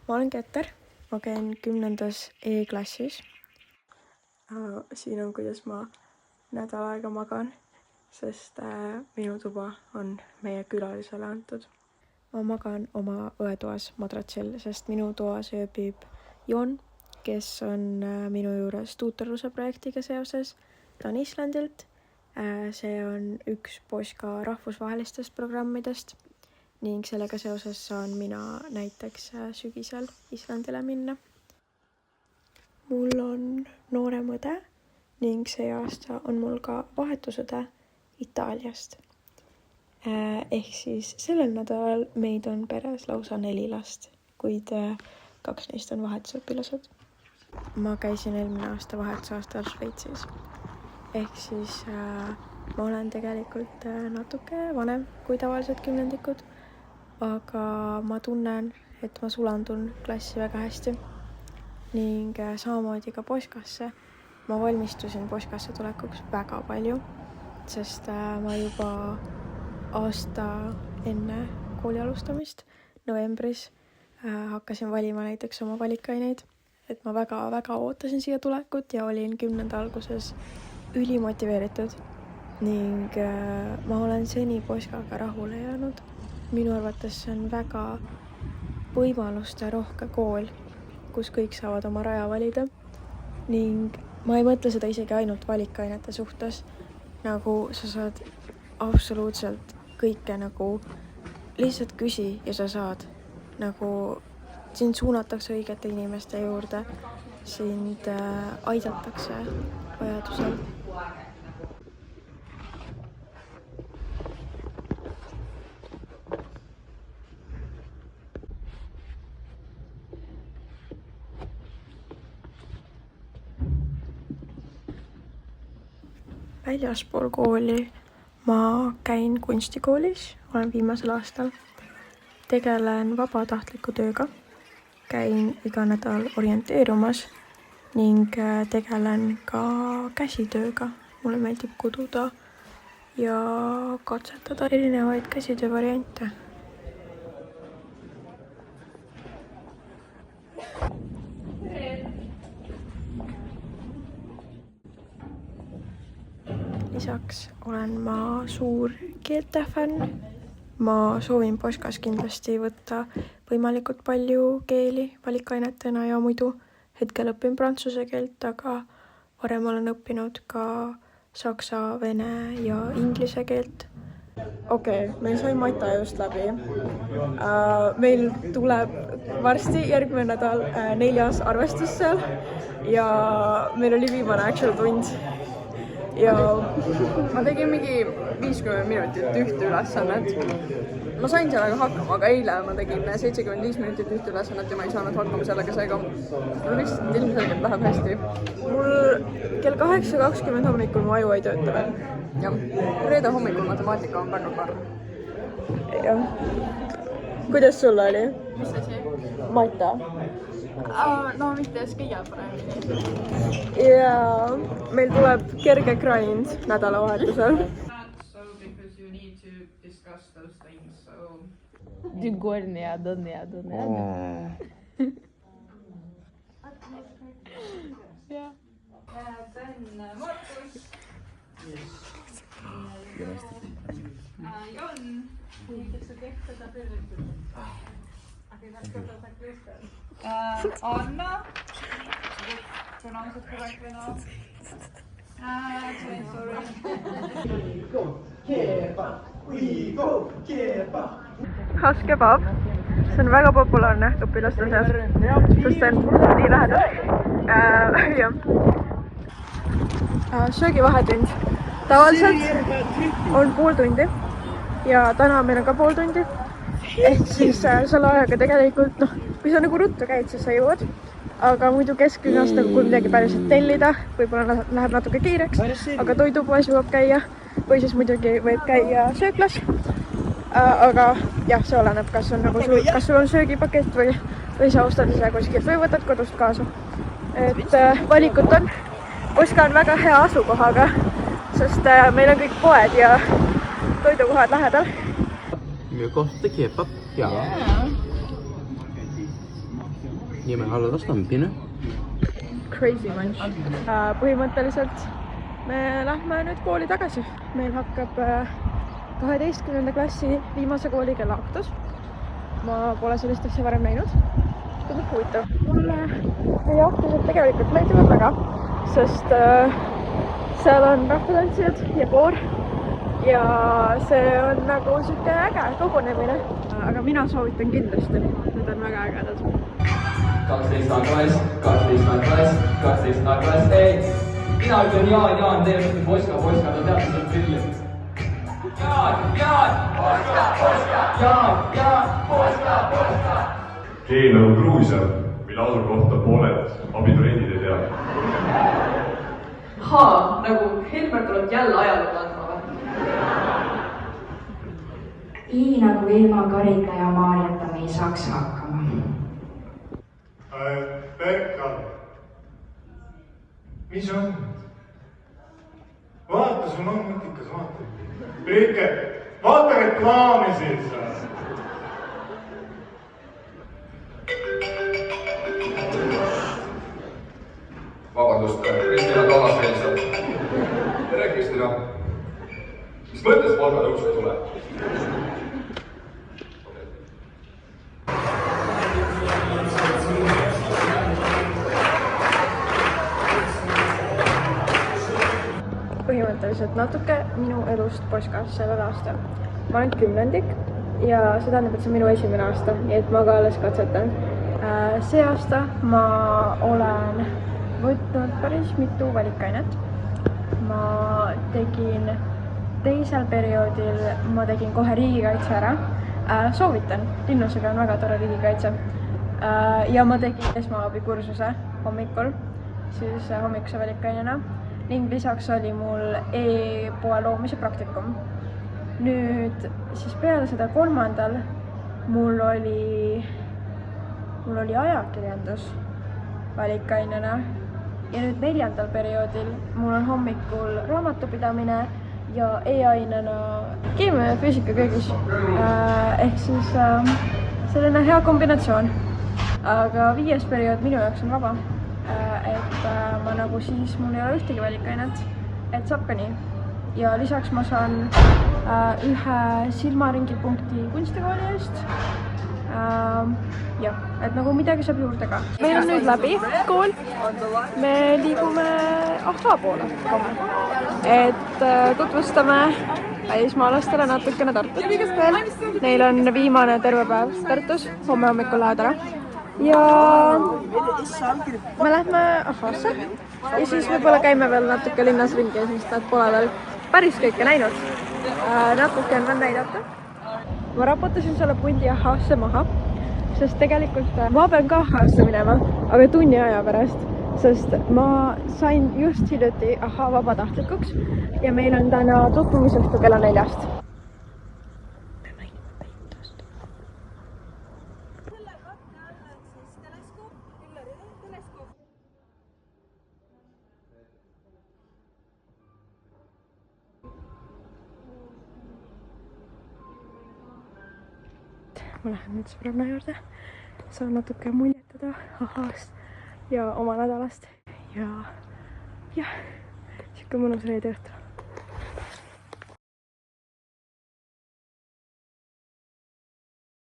Ma olen Keter, ma käin 10. E-klassis. Siin on, kuidas ma nädal aega magan, sest minu tuba on meie külalisele antud. Ma magan oma õetoas madratsil, sest minu toas ööbib Jon, kes on minu juures tuutorluse projektiga seoses. Ta on Islandilt. See on üks Poška rahvusvahelistest programmidest ning sellega seoses saan mina näiteks sügisel Islandile minna. Mul on noorem õde ning see aasta on mul ka vahetusõde Itaaliast. Ehk siis sellel nädalal meid on peres lausa 4 last, kuid 2 neist on vahetusõpilased. Ma käisin eelmine aasta vahetusaastal Šveitsis. Ehk siis ma olen tegelikult natuke vanem kui tavalised kümnendikud, aga ma tunnen, et ma sulandun klassi väga hästi ning samamoodi ka Poškasse. Ma valmistusin Poškasse tulekuks väga palju, sest ma juba aasta enne kooli alustamist novembris hakkasin valima näiteks oma valikaineid, et ma väga ootasin siia tulekut ja olin 10. alguses ülimotiveeritud ning ma olen seni Poškaga rahule jäänud. Minu arvates see on väga võimaluste rohke kool, kus kõik saavad oma raja valida ning ma ei mõtle seda isegi ainult valikainete suhtes, nagu sa saad absoluutselt kõike nagu lihtsalt küsi ja sa saad, nagu sind suunatakse õigete inimeste juurde, sind aidatakse vajadusel. Väljaspool kooli ma käin kunstikoolis, olen viimasel aastal. Tegelen vabatahtliku tööga, käin iga nädal orienteerumas ning tegelen ka käsitööga. Mulle meeldib kududa ja katsetada erinevaid käsitöö variante. Lisaks olen ma suur keeltefänn. Ma soovin Poškas kindlasti võtta võimalikult palju keeli valikainetena ja muidu. Hetkel õpin prantsuse keelt, aga varem olen õppinud ka saksa, vene ja inglise keelt. Okei, meil sai Mata just läbi. Meil tuleb varsti järgmine nädal 4. arvestus seal ja meil oli viimane actual tund. Ja ma tegin mingi 50 minutit ühte ülesannet. Ma sain sellega hakkama, aga eile ma tegin 75 minutit ühte ülesannet ja ma ei saanud hakkama sellega, seega mul lihtsalt ilmselgelt läheb hästi. Mul kell 8:20 hommikul mu aju ei tööta veel. Ja reede hommikul matemaatika on väga karm. Jah. Kuidas sul oli? Mis asi? Mata. No mitte ees kõige paremini. Ja meil tuleb kerge grind nädalavahetusel. Ja. Sen Markus. Jon. Anna. Pronounce it correctly now. Sorry. Has kebab. See on väga populaarne õpilaste seas, sest see on nii lähedal. Söögivahetund. Tavaliselt on pool tundi ja täna meil on ka pool tundi. Ehk siis selle ajaga tegelikult, kui sa nagu ruttu käid, siis sa jõuad. Aga muidu kesklinnas, kui midagi päriselt tellida, võib-olla läheb natuke kiireks, aga toidupoes jõuab käia või siis muidugi võib käia sööklas. Aga jah, see oleneb, kas sul on söögipakett või sa ostad ise kuskilt või võtad kodust kaasa. Et valikut on. Poška on väga hea asukohaga, sest meil on kõik poed ja toidukohad lähedal. Mjög gott kebab, ja. ja me alla Tastampina. Crazy bunch. Põhimõtteliselt me lähme nüüd kooli tagasi. Meil hakkab 12. klassi viimase kooli kellaaktus. Ma pole sellist asja varem näinud. Tundub huvitav. Mulle meie aktused tegelikult meeldivad väga, sest seal on rahvatantsijad ja koor ja see on nagu siuke äge kogunemine. Aga mina soovitan kindlasti, need on väga ägedad. 12 klass, 12 klass, 12 klass, ei! Mina ütlen Jaan, teie ütlete Poska, ta teab, mis on prilli. Jaan, Poska! Keel on Gruusia, mille asukohta pooled abituriendid ei tea. Nagu Helmer tuleb jälle ajalugu andma või? I nagu ilma Karita ja Maarjata me ei saaks hakkama. Pekka, mis on? Vaata, sul on mõttikas, vaata. Priike, vaata reklaami siis. Vabandust, Kristina Kallas helistab. Tere, Kristina. Mis mõttes palgatõusu ei tule? Põhimõtteliselt natuke minu elust Poskas sellel aastal. Ma olen 10. ja see tähendab, et see on minu esimene aasta, nii et ma ka alles katsetan. See aasta ma olen võtnud päris mitu valikainet. Ma tegin teisel perioodil, ma tegin kohe riigikaitse ära. Soovitan, Linnusega on väga tore riigikaitse. Ja ma tegin esmaabikursuse hommikul, siis hommikuse valikainena. Ning lisaks oli mul e-poe loomise praktikum. Nüüd siis peale seda 3. mul oli ajakirjandus valikainena ja nüüd 4. perioodil mul on hommikul raamatupidamine ja e-ainena keemia ja füüsika kõigis. Ehk siis selline hea kombinatsioon. Aga 5. periood minu jaoks on vaba. Et ma nagu siis, mul ei ole ühtegi valikainet, et saab ka nii. Ja lisaks ma saan ühe silmaringipunkti kunstikooli eest. Jah, et nagu midagi saab juurde ka. Meil on nüüd läbi kool. Me liigume Ahva poole kohe. Et tutvustame välismaalastele natukene Tartut veel. Neil on viimane terve päev Tartus, homme hommikul lähed ära. Ja me lähme Ahvasse ja siis võib-olla käime veel natuke linnas ringi, sest nad pole veel päris kõike näinud. Natuke on veel näidata. Ma raputasin selle pundi Ahvasse maha, sest tegelikult ma pean ka Ahvasse minema, aga tunni aja pärast, sest ma sain just hiljuti Ahva vabatahtlikuks ja meil on täna tutvumisõhtu kella 4. Ma lähen nüüd sõbranna juurde, saan natuke muljetada Ahvast ja oma nädalast ja jah, siuke mõnus reede õhtu.